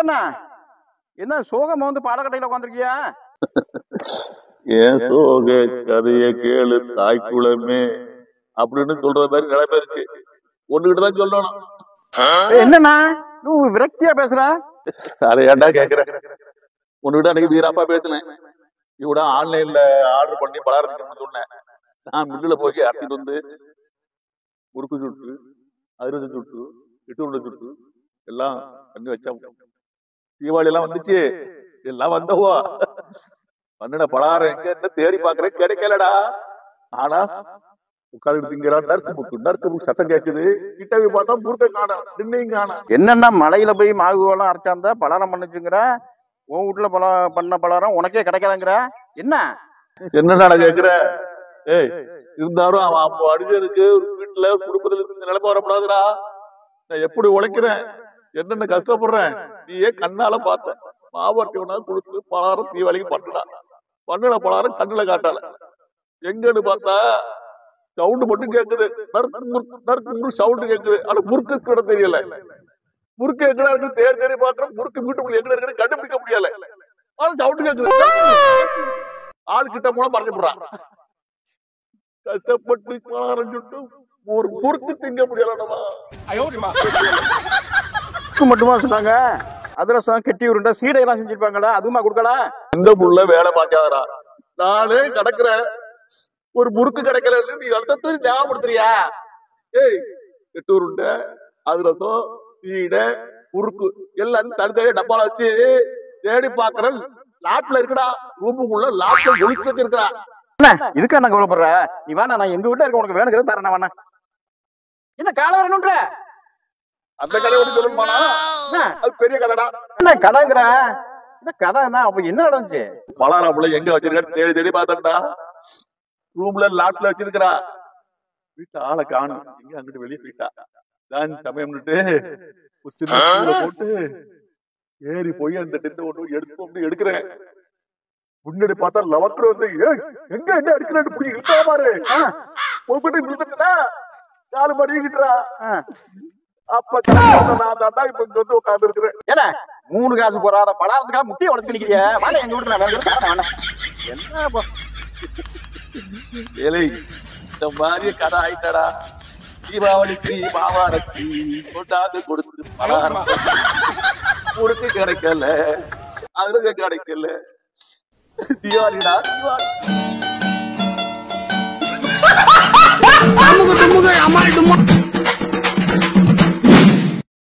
என்னண்ணா என்ன சோகமா வந்து பாலக்கட்டையில உட்காந்துருக்கியா? ஏன் சோக கதைய கேளு தாய்க்குளமே அப்படின்னு சொல்ற மாதிரி நிறைய பேருக்கு ஒண்ணுகிட்டுதான் சொல்லணும். என்னண்ணா நீ விரக்தியா பேசுற? அதை ஏன்டா கேக்குற? ஒண்ணுகிட்ட அன்னைக்கு வீராப்பா பேசினேன். இவட ஆன்லைன்ல ஆர்டர் பண்ணி பலகாரம் சொன்னேன். நான் மில்லுல போய் அரைச்சிட்டு வந்து முறுக்கு சுட்டு, அதிரசம் சுட்டு, இட்டு உருண்டை சுட்டு எல்லாம் பண்ணி வச்சா. தீபாவளி எல்லாம் வந்துச்சு, எல்லாம் வந்தவோ பண்ணின பலகாரம் எங்க என்ன தேடி பாக்குறேன், கிடைக்கலடா. ஆனா உட்காந்து திங்கிறா, நறுக்கு முக்கு சத்தம் கேக்குது. கிட்டவே பார்த்தா முறுக்க காணும், நின்னையும் காணும். என்னன்னா மலையில போய் மாகுவெல்லாம் அரைச்சாந்தா பலகாரம் பண்ணுச்சுங்கிற, உன் வீட்டுல பண்ண பலகாரம் உனக்கே கிடைக்காதுங்கிற. என்னடா கேக்குற? ஏய், இருந்தாலும் அவன் அடிச்சனுக்கு வீட்டுல குடும்பத்துல இருந்து நிலைமை வரப்படாதுடா. நான் எப்படி உழைக்கிறேன், என்னென்ன கஷ்டப்படுறேன் நீ ஏன் கண்ணால பார்த்த. மாவட்டம்னா கொடுத்து பலகாரம் தீபாவளிக்கு பண்ணுன பலகாரம் கண்ணுல காட்டால. எங்கன்னு பார்த்தா சவுண்டு மட்டும் கேக்குது, நறுக்கு சவுண்டு கேக்குது. ஆனா முறுக்கு கூட தெரியல. முறுக்கு எங்கடா இருக்கு தேடி தேடி பாக்குறோம், முறுக்கு வீட்டுக்குள்ள எங்க இருக்குன்னு கண்டுபிடிக்க முடியல. ஆனா சவுண்டு கேக்குது. ஆள் கிட்ட போனா மறைஞ்சுடுறான். கஷ்டப்பட்டு பலகாரம் சுட்டு ஒரு முறுக்கு திங்க முடியலடா. மட்டுமா சொன்னாங்க? அதிரசம் கெட்டி உருண்டை சீடையெல்லாம் செஞ்சிருப்பாங்களா, அதுமா கொடுக்கல. இந்த புள்ள வேலை பார்க்காதரா. நானே கிடக்குறேன், ஒரு முறுக்கு கிடைக்கல. நீ அடுத்த ஞாபகப்படுத்துறியா? ஏய், கெட்டி உருண்டை, அதிரசம், சீடை, முறுக்கு எல்லாம் தனித்தனியா டப்பால வச்சு தேடி பாக்குறேன். லாட்ல இருக்குடா, ரூமுக்குள்ள லாட்ல ஒழிச்சு இருக்கிறா. இதுக்கா நான் கவலைப்படுற? நீ வேணா, நான் எங்க வீட்டுல இருக்க உனக்கு வேணுங்கிறது தரேன். வேணா என்ன காலை வரணுன்ற அந்த கதை ஒன்று சொல்லுமானா? அது பெரிய கதைடா. என்ன கதைங்கிற? இந்த கதை என்ன? அப்ப என்ன நடந்துச்சு? பலாராப்புல எங்க வச்சிருக்க தேடி தேடி பார்த்தா ரூம்ல லாட்ல வச்சிருக்கிறா. வீட்டு ஆளை காணும், எங்க அங்கிட்டு வெளியே போயிட்டா. தான் சமயம்னுட்டு ஒரு சின்ன போட்டு ஏறி போய் அந்த டென்ட் ஒன்று எடுத்து எடுக்கிறேன். முன்னாடி பார்த்தா லவக்கர் வந்து எங்க என்ன அடிக்கிறேன்னு புடி இழுத்தா பாரு. போய்கிட்டு விழுந்துட்டா காலு மடிக்கிட்டுறா. அப்ப நான் தாண்டா இப்ப இங்க வந்து உட்கார்ந்து இருக்கிறேன். ஏன்னா 3 காசு போறாத பலாரத்துக்காக முட்டையை உடச்சு நிக்கிறிய. வாடா எங்க வீட்டுல வேணா. என்ன ஏழை இந்த மாதிரி கதை ஆயிட்டாடா. தீபாவளிக்கு மாவாரத்தி கொண்டாந்து கொடுத்து பலகாரம் முறுக்கு கிடைக்கல, அதுக்கு கிடைக்கல. தீபாவளிடா தீபாவளி.